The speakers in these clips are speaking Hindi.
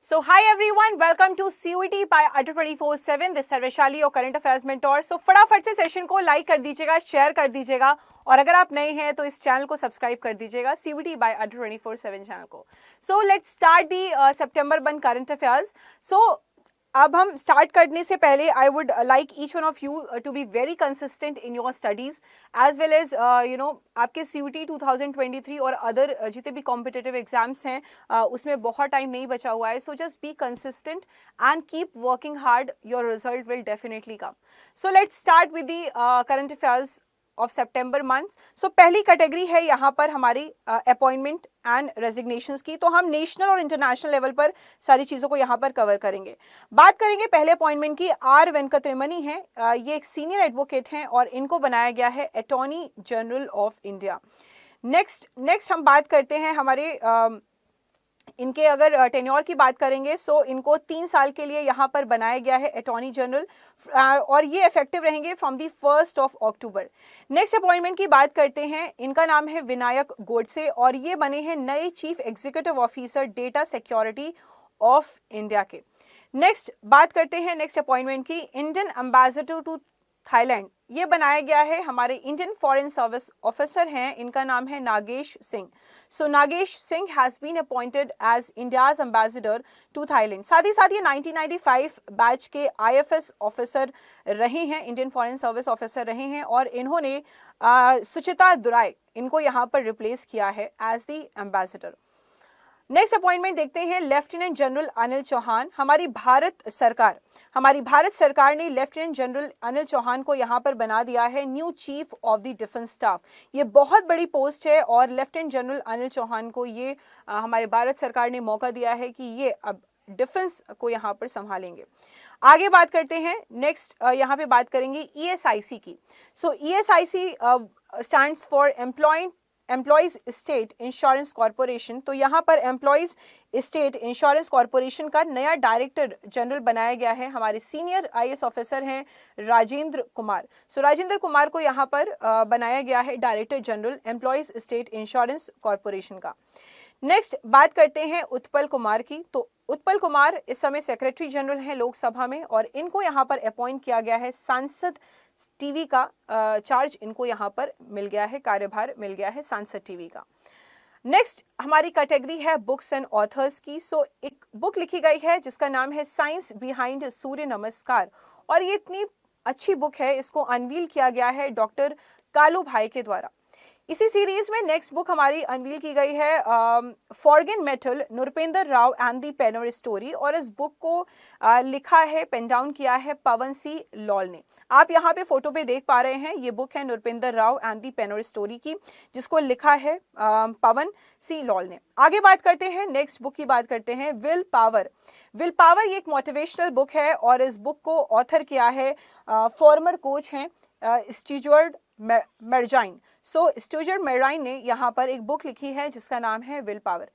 So hi everyone, welcome to CUET by Adda 24/7. This is Vaishali और करंट अफेयर्स मेंटोर. So फटाफट से सेशन को लाइक कर दीजिएगा, शेयर कर दीजिएगा और अगर आप नए हैं तो इस चैनल को सब्सक्राइब कर दीजिएगा CUET by Adda 24/7 चैनल को. So let's start the September 1 current affairs. So अब हम स्टार्ट करने से पहले I would like each one of you to be very consistent in your studies as well as आपके CUET 2023 और अदर जितने भी कॉम्पिटिटिव एग्जाम्स हैं उसमें बहुत टाइम नहीं बचा हुआ है. So just be consistent and keep working hard, your result will definitely come. So let's start with the current affairs of सितंबर मंथ. सो पहली कैटेगरी है यहाँ पर हमारी अपॉइंटमेंट एंड रेजिग्नेशंस की. तो हम नेशनल और इंटरनेशनल लेवल पर सारी चीज़ों को यहाँ पर कवर करेंगे. बात करेंगे पहले अपॉइंटमेंट की. आर वेंकटरमणी हैं, ये एक सीनियर एडवोकेट हैं और इनको बनाया गया है attorney general of India. Next हम बात करते हैं हमारे इनके अगर टेन्योर की बात करेंगे सो इनको 3 साल के लिए यहाँ पर बनाया गया है अटॉर्नी जनरल और ये इफेक्टिव रहेंगे from the 1 October. Next appointment की बात करते हैं. इनका नाम है विनायक गोडसे और ये बने हैं नए chief executive officer data security of India के. नेक्स्ट बात करते हैं नेक्स्ट अपॉइंटमेंट की. इंडियन एम्बेसडर टू थाईलैंड, ये बनाया गया है हमारे इंडियन फॉरेन सर्विस ऑफिसर हैं, इनका नाम है Nagesh Singh. So Nagesh Singh has been appointed as India's ambassador to Thailand. साथ ही साथ ये 1995 बैच के IFS ऑफिसर रहे हैं, इंडियन फॉरेन सर्विस ऑफिसर रहे हैं और इन्होंने सुचिता दुराई इनको यहाँ पर रिप्लेस किया है as the ambassador. Next appointment देखते हैं लेफ्टिनेंट जनरल अनिल चौहान. हमारी भारत सरकार ने लेफ्टिनेंट जनरल अनिल चौहान को यहाँ पर बना दिया है new chief of the defence staff. ये बहुत बड़ी पोस्ट है और लेफ्टिनेंट जनरल अनिल चौहान को ये हमारे भारत सरकार ने मौका दिया है कि ये अब डिफेंस को यहाँ पर संभालेंगे. आगे बात करते हैं. नेक्स्ट यहाँ पे बात करेंगे ESIC की. सो ESIC stands for employees state insurance corporation. तो यहाँ पर एम्प्लॉयज स्टेट इंश्योरेंस कॉरपोरेशन का नया डायरेक्टर जनरल बनाया गया है. हमारे सीनियर IAS ऑफिसर हैं राजेंद्र कुमार. सो राजेंद्र कुमार को यहाँ पर बनाया गया है director general employees state insurance corporation का. नेक्स्ट बात करते हैं उत्पल कुमार की. तो उत्पल कुमार इस समय सेक्रेटरी जनरल हैं लोकसभा में और इनको यहाँ पर अपॉइंट किया गया है सांसद टीवी का चार्ज इनको यहाँ पर मिल गया है, कार्यभार मिल गया है सांसद टीवी का. नेक्स्ट हमारी कैटेगरी है बुक्स एंड ऑथर्स की. सो एक बुक लिखी गई है जिसका नाम है साइंस बिहाइंड सूर्य नमस्कार और ये इतनी अच्छी बुक है, इसको अनवील किया गया है डॉक्टर कालू भाई के द्वारा. इसी सीरीज में नेक्स्ट बुक हमारी अनवील की गई है forgone metal Nripendra Rao and the painter story और इस बुक को लिखा है पेन डाउन किया है पवन सी लॉल ने. आप यहाँ पे फोटो पे देख पा रहे हैं, ये बुक है Nripendra Rao and the painter story की जिसको लिखा है पवन सी लॉल ने. आगे बात करते हैं नेक्स्ट बुक की बात करते हैं विल पावर. ये एक मोटिवेशनल बुक है और इस बुक को ऑथर किया है फॉर्मर कोच हैं स्टीजुअर्ट मेरजाइन. सो स्टीजुअर्ट मेरजाइन ने यहाँ पर एक बुक लिखी है जिसका नाम है विल पावर.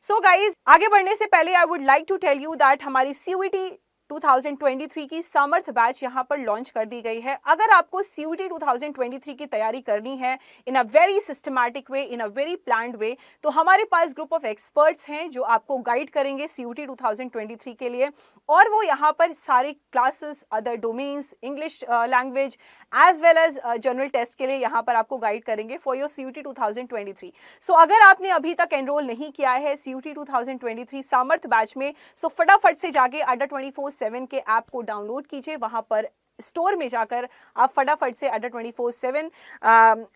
सो गाइज आगे बढ़ने से पहले I would like to tell you that हमारी CUET 2023 की समर्थ बैच यहाँ पर लॉन्च कर दी गई है. अगर आपको CUET 2023 की तैयारी करनी है in a very systematic way, in a very planned way, तो हमारे पास ग्रुप ऑफ एक्सपर्ट्स हैं जो आपको गाइड करेंगे CUET 2023 के लिए और वो यहाँ पर सारे classes, other domains, English language as well as general test के लिए यहाँ पर आपको गाइड करेंगे फॉर योर CUET 2023. सो अगर आपने अभी तक एनरोल नहीं किया है CUET 2023 समर्थ बैच में सो फटाफट से जाके अड्डा 24/7 के ऐप को डाउनलोड कीजिए. वहां पर स्टोर में जाकर आप फटाफट से अड्डा 24/7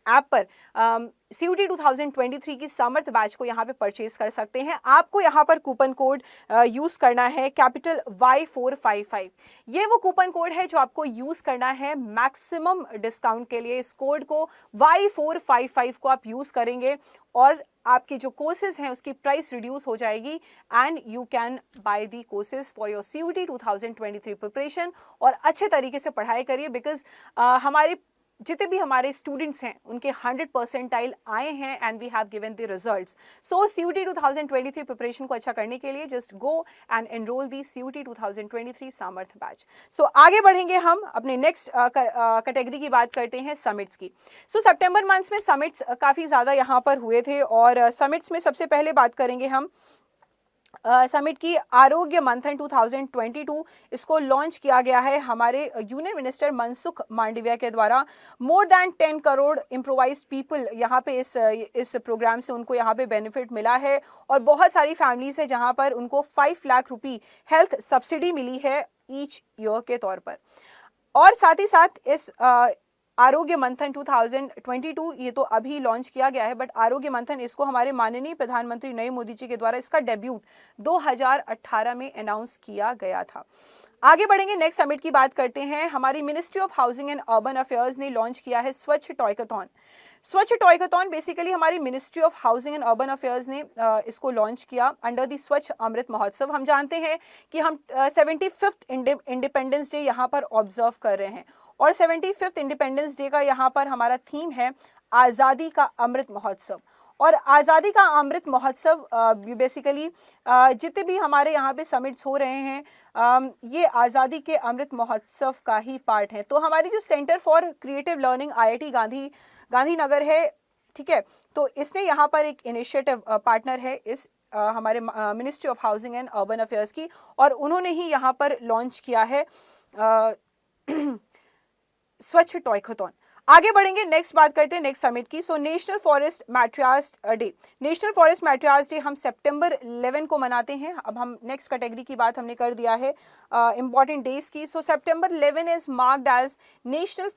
ऐप पर CUET 2023 की समर्थ बैच को यहाँ पे परचेज कर सकते हैं. आपको यहाँ पर कूपन कोड यूज करना है कैपिटल Y455. ये वो कूपन कोड है जो आपको यूज करना है मैक्सिमम डिस्काउंट के लिए. इस कोड को Y455 को आप यूज करेंगे और आपके जो कोर्सेज हैं उसकी प्राइस रिड्यूस हो जाएगी and you can by the courses for your CUET 2023 preparation. और अच्छे तरीके से पढ़ाई करिए बिकॉज हमारे जितने भी हमारे स्टूडेंट्स हैं उनके 100 परसेंटाइल आए हैं and we have given the results. So CUET 2023 preparation को अच्छा करने के लिए just go and enrol the CUET 2023 सामर्थ बैच. सो आगे बढ़ेंगे हम अपने नेक्स्ट कैटेगरी की बात करते हैं समिट्स की. सो सितंबर मंथ्स में समिट्स काफ़ी ज़्यादा यहाँ पर हुए थे और समिट्स में सबसे पहले बात करेंगे हम समिट की आरोग्य मंथन 2022 इसको लॉन्च किया गया है हमारे यूनियन मिनिस्टर मनसुख मांडविया के द्वारा। More than 10 crore improvised people यहाँ पे इस प्रोग्राम से उनको यहाँ पे बेनिफिट मिला है और बहुत सारी फैमिलीज है जहाँ पर उनको 5 लाख रुपए हेल्थ सब्सिडी मिली है ईच ईयर के तौर पर। और साथ ही साथ इस आरोग्य मंथन 2022 ये तो अभी लॉन्च किया गया है, बट आरोग्य मंथन इसको हमारे माननीय प्रधानमंत्री नरेंद्र मोदी जी के द्वारा इसका डेब्यूट 2018 में अनाउंस किया गया था। आगे बढ़ेंगे, नेक्स्ट समिट की बात करते हैं। हमारी ministry of housing and urban affairs ने लॉन्च किया है स्वच्छ टॉयकथॉन। स्वच्छ टॉयकथॉन बेसिकली हमारी ministry of housing and urban affairs ने इसको लॉन्च किया अंडर द स्वच्छ अमृत महोत्सव। हम जानते हैं कि हम 75th इंडिपेंडेंस डे यहाँ पर ऑब्जर्व कर रहे हैं और 75th इंडिपेंडेंस डे का यहाँ पर हमारा थीम है आज़ादी का अमृत महोत्सव। और आज़ादी का अमृत महोत्सव बेसिकली जितने भी हमारे यहाँ पे समिट्स हो रहे हैं ये आज़ादी के अमृत महोत्सव का ही पार्ट है। तो हमारी जो centre for creative learning IIT Gandhinagar है, ठीक है, तो इसने यहाँ पर एक इनिशिएटिव पार्टनर है इस हमारे ministry of housing and urban affairs की, और उन्होंने ही यहाँ पर लॉन्च किया है स्वच्छ टॉयकथॉन। आगे बढ़ेंगे, नेक्स्ट बात करते हैं नेक्स्ट समिट की। So national forest martyrs day. National forest martyrs day हम सितंबर 11 को मनाते हैं। अब हम नेक्स्ट कैटेगरी की बात हमने कर दिया है इंपॉर्टेंट डेज की। सो सितंबर 11 is marked as national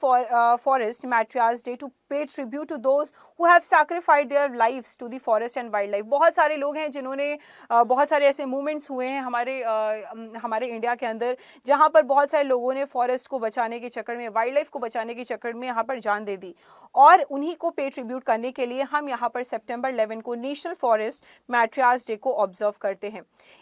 forest martyrs day to pay tribute to those who have sacrificed their lives to the forest and wildlife. बहुत सारे लोग हैं जिन्होंने बहुत सारे ऐसे मूवमेंट्स हुए हैं हमारे इंडिया के अंदर जहाँ पर बहुत सारे लोगों ने फॉरेस्ट को बचाने के चक्कर में, वाइल्ड लाइफ को बचाने के चक्कर में यहाँ पर जान दे दी, और उन्हीं को पे ट्रिब्यूट करने के लिए हम यहाँ पर सितंबर 11 को नेशनल फॉरेस्ट मैट्रियार्स डे को ऑब्जर्व करते हैं।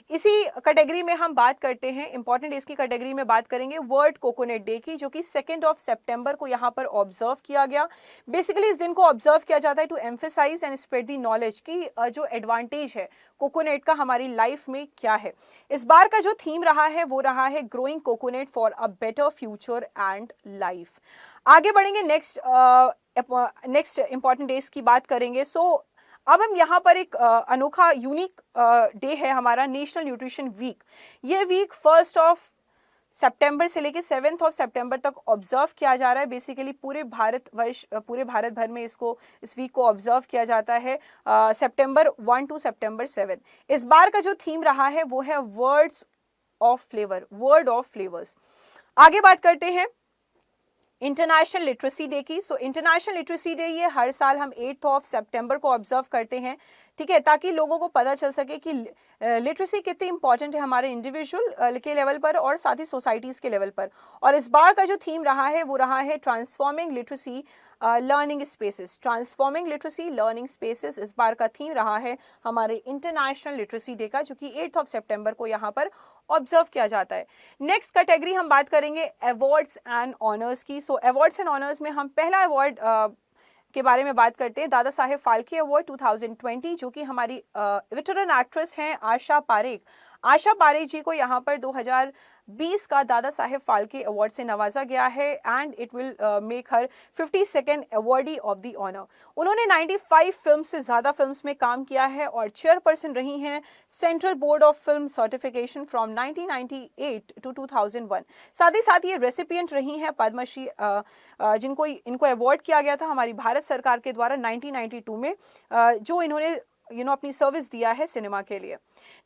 इसी कैटेगरी में हम बात करते हैं इंपॉर्टेंट डेज की कैटेगरी में बात करेंगे वर्ल्ड कोकोनट डे की, जो कि 2 सितंबर को यहाँ पर ऑब्जर्व किया गया। बेसिकली इस दिन को ऑब्जर्व किया जाता है to emphasise and spread the knowledge की जो एडवांटेज है कोकोनट का हमारी लाइफ में क्या है। इस बार का जो थीम रहा है वो रहा है growing coconut for a better future and life. आगे बढ़ेंगे, नेक्स्ट इंपॉर्टेंट डेज की बात करेंगे। सो अब हम यहाँ पर एक अनोखा यूनिक डे है हमारा नेशनल न्यूट्रिशन वीक। ये वीक 1 सितंबर से लेके 7 सितंबर तक ऑब्जर्व किया जा रहा है। बेसिकली पूरे भारत भर में इस वीक को ऑब्जर्व किया जाता है सितंबर 1 टू सितंबर 7। इस बार का जो थीम रहा है वो है वर्ड ऑफ फ्लेवर्स। आगे बात करते हैं इंटरनेशनल लिटरेसी डे की। सो इंटरनेशनल लिटरेसी डे ये हर साल हम 8 सितंबर को ऑब्जर्व करते हैं, ठीक है, ताकि लोगों को पता चल सके कि लिटरेसी कितनी इंपॉर्टेंट है हमारे इंडिविजुअल के लेवल पर और साथ ही सोसाइटीज़ के लेवल पर। और इस बार का जो थीम रहा है वो रहा है transforming literacy learning spaces. Transforming literacy learning spaces इस बार का थीम रहा है हमारे इंटरनेशनल लिटरेसी डे का, जो कि 8 सितंबर को यहाँ पर ऑब्जर्व किया जाता है। नेक्स्ट कैटेगरी हम बात करेंगे अवार्ड्स एंड ऑनर्स की। सो अवार्ड्स एंड ऑनर्स में हम पहला अवार्ड के बारे में बात करते हैं, दादा साहेब फाल्के अवार्ड 2020, जो कि हमारी वेटरन एक्ट्रेस हैं आशा पारेख। आशा पारेख जी को यहाँ पर 2020 का दादा साहेब फाल्के अवार्ड से नवाजा गया है and it will make her 52nd awardee of the honour. उन्होंने 95 फिल्म से ज़्यादा फिल्म्स में काम किया है और चेयरपर्सन रही हैं central board of film certification from 1998 to 2001। साथ ही साथ ये रेसिपिएंट रही हैं पद्मश्री, इनको अवार्ड किया गया था हमारी भारत सरकार के द्वारा 1992 में, जो इन्होंने अपनी सर्विस दिया है सिनेमा के लिए।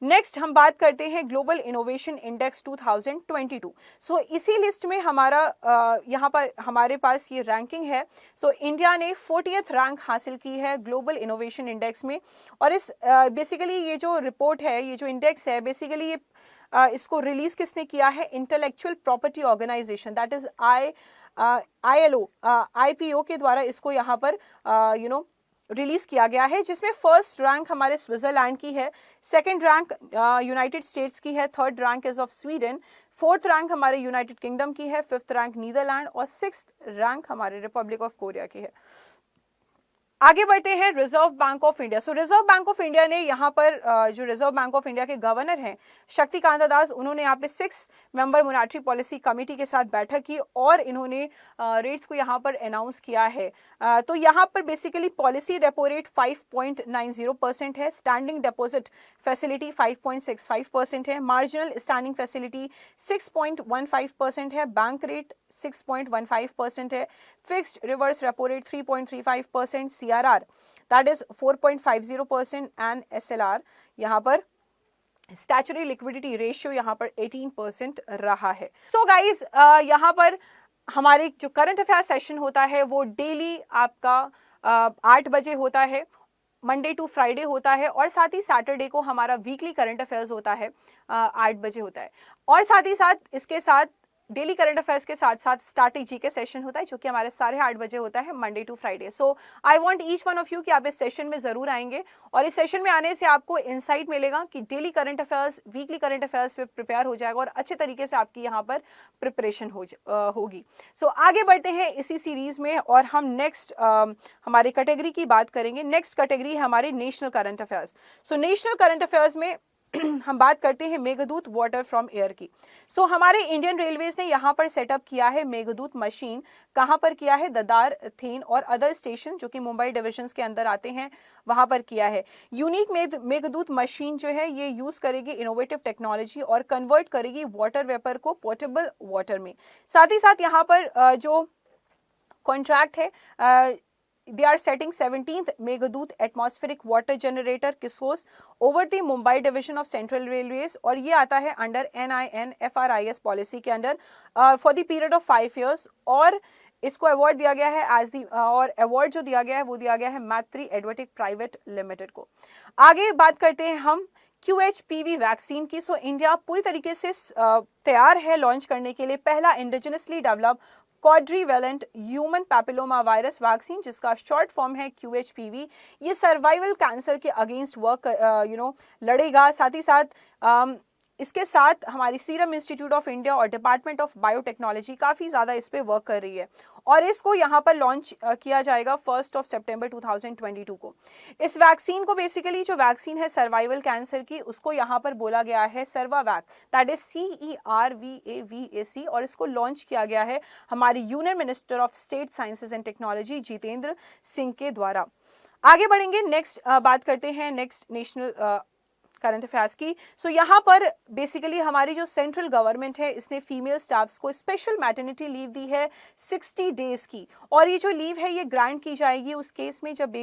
नेक्स्ट हम बात करते हैं ग्लोबल इनोवेशन इंडेक्स 2022। सो इसी लिस्ट में हमारा यहाँ पर हमारे पास ये रैंकिंग है। सो इंडिया ने 40th रैंक हासिल की है ग्लोबल इनोवेशन इंडेक्स में। और इस बेसिकली ये जो रिपोर्ट है, ये जो इंडेक्स है, बेसिकली ये इसको रिलीज किसने किया है, intellectual property organisation, that is IPO के द्वारा इसको यहाँ पर रिलीज किया गया है, जिसमें फर्स्ट रैंक हमारे स्विट्जरलैंड की है, सेकंड रैंक यूनाइटेड स्टेट्स की है, third rank is of Sweden, fourth rank हमारे यूनाइटेड किंगडम की है, फिफ्थ रैंक नीदरलैंड और सिक्स्थ रैंक हमारे रिपब्लिक ऑफ कोरिया की है। आगे बढ़ते हैं reserve bank of India. So reserve bank of India ने यहाँ पर जो रिजर्व बैंक ऑफ इंडिया के गवर्नर हैं शक्तिकांत दास, उन्होंने यहाँ पे 6 मेंबर मॉनेटरी पॉलिसी कमेटी के साथ बैठक की और इन्होंने रेट्स को यहाँ पर अनाउंस किया है। तो यहाँ पर बेसिकली पॉलिसी रेपो रेट 5.90% है, स्टैंडिंग डिपॉजिट फैसिलिटी 5.65% है, मार्जिनल स्टैंडिंग फैसिलिटी 6.15% है, बैंक रेट 6.15% है, fixed reverse repo rate 3.35%, CRR that is 4.50% and SLR यहाँ पर स्टैचुटरी लिक्विडिटी रेशियो यहाँ पर 18% रहा है। सो गाइज यहाँ पर हमारे जो करंट अफेयर सेशन होता है वो डेली आपका 8 बजे होता है, मंडे टू फ्राइडे होता है, और साथ ही सैटरडे को हमारा वीकली करंट अफेयर्स होता है 8 बजे होता है, और साथ ही साथ इसके साथ डेली करंट अफेयर्स के साथ साथ स्टैटिक जीके सेशन होता है जो कि हमारे 8:30 बजे होता है Monday to Friday. So I want each one of you कि आप इस सेशन में जरूर आएंगे, और इस सेशन में आने से आपको इंसाइट मिलेगा कि daily current affairs, weekly current affairs पे प्रिपेयर हो जाएगा और अच्छे तरीके से आपकी यहाँ पर प्रिपरेशन होगी। सो आगे बढ़ते हैं इसी सीरीज में और हम नेक्स्ट हमारी कैटेगरी की बात करेंगे। नेक्स्ट कैटेगरी है हमारे national current affairs. So national current affairs में हम बात करते हैं मेघदूत वाटर फ्रॉम एयर की। सो हमारे इंडियन रेलवेज ने यहाँ पर सेटअप किया है मेघदूत मशीन। कहाँ पर किया है? ददार, थेन और अदर स्टेशन जो कि मुंबई डिविजन्स के अंदर आते हैं वहां पर किया है। यूनिक मेघदूत मशीन जो है ये यूज करेगी इनोवेटिव टेक्नोलॉजी और कन्वर्ट करेगी वाटर वेपर को पोर्टेबल वाटर में। साथ ही साथ यहाँ पर जो कॉन्ट्रैक्ट है, they are setting 17th Meghdoot atmospheric water generator kiosks over the Mumbai division of central railways, और ये आता है अंडर NINFRIS पॉलिसी के अंदर for the period of 5 years, और इसको अवार्ड दिया गया है एज दी, और अवार्ड जो दिया गया है वो दिया गया है मैत्री एडवर्टिक प्राइवेट लिमिटेड को। आगे बात करते हैं हम QHPV वैक्सीन की। सो इंडिया पूरी तरीके से तैयार है लॉन्च करने के लिए पहला indigenously develop quadrivalent human papilloma virus vaccine जिसका शॉर्ट फॉर्म है QHPV। ये सर्वाइवल कैंसर के अगेंस्ट वर्क लड़ेगा। साथ ही साथ इसके साथ हमारी सीरम इंस्टीट्यूट ऑफ इंडिया और डिपार्टमेंट ऑफ बायोटेक्नोलॉजी काफ़ी ज़्यादा इस पे वर्क कर रही है, और इसको यहाँ पर लॉन्च किया जाएगा 1 सितंबर 2022 को। इस वैक्सीन को बेसिकली जो वैक्सीन है सर्वाइवल कैंसर की उसको यहाँ पर बोला गया है सर्वावैक, दैट इज CERVAVAC, और इसको लॉन्च किया गया है हमारे union minister of state sciences and technology Jitendra Singh के द्वारा। आगे बढ़ेंगे, नेक्स्ट बात करते हैं नेक्स्ट नेशनल करंट अफेयर्स की। सो यहाँ पर बेसिकली हमारी जो सेंट्रल गवर्नमेंट है इसने फीमेल स्टाफ्स को स्पेशल मैटरनिटी लीव दी है 60 डेज की, और ये जो लीव है ये ग्रांट की जाएगी उस केस में जब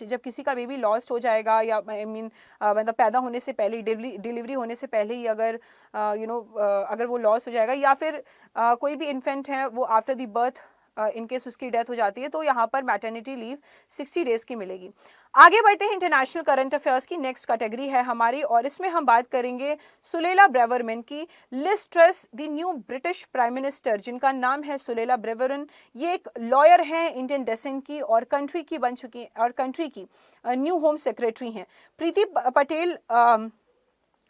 जब किसी का बेबी लॉस्ट हो जाएगा, या मतलब पैदा होने से पहले, डिलीवरी होने से पहले ही अगर अगर वो लॉस हो जाएगा, या फिर कोई भी इन्फेंट है वो आफ्टर द बर्थ इनकेस उसकी डेथ हो जाती है, तो यहाँ पर मैटरनिटी लीव 60 डेज की मिलेगी। आगे बढ़ते हैं इंटरनेशनल करंट अफेयर्स की। नेक्स्ट कैटेगरी है हमारी, और इसमें हम बात करेंगे सुलेला ब्रेवरमैन की। Liz Truss the new British prime minister, जिनका नाम है सुलेला ब्रेवरमैन, ये एक लॉयर हैं इंडियन डेसेंट की और कंट्री की बन चुकी और कंट्री की न्यू होम सेक्रेटरी हैं। प्रीति Patel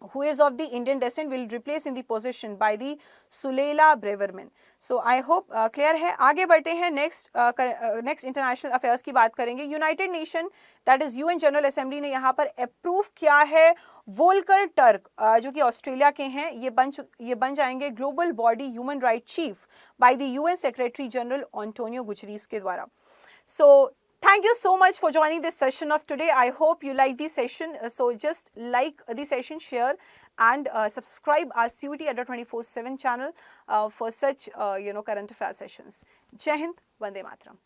who is of the Indian descent will replace in the position by the Sulela Braverman. So I hope clear है। आगे बढ़ते हैं नेक्स्ट इंटरनेशनल अफेयर्स की बात करेंगे। United nation that is UN general assembly ने यहाँ पर अप्रूव किया है वोल्कर टर्क जो कि ऑस्ट्रेलिया के हैं, ये बन जाएंगे global body human right chief by the UN secretary general Antonio Guterres के द्वारा। So thank you so much for joining this session of today. I hope you like this session. So just like the session, share and subscribe our CUET Adda 24/7 channel for such current affair sessions. Jai Hind, Vande Mataram.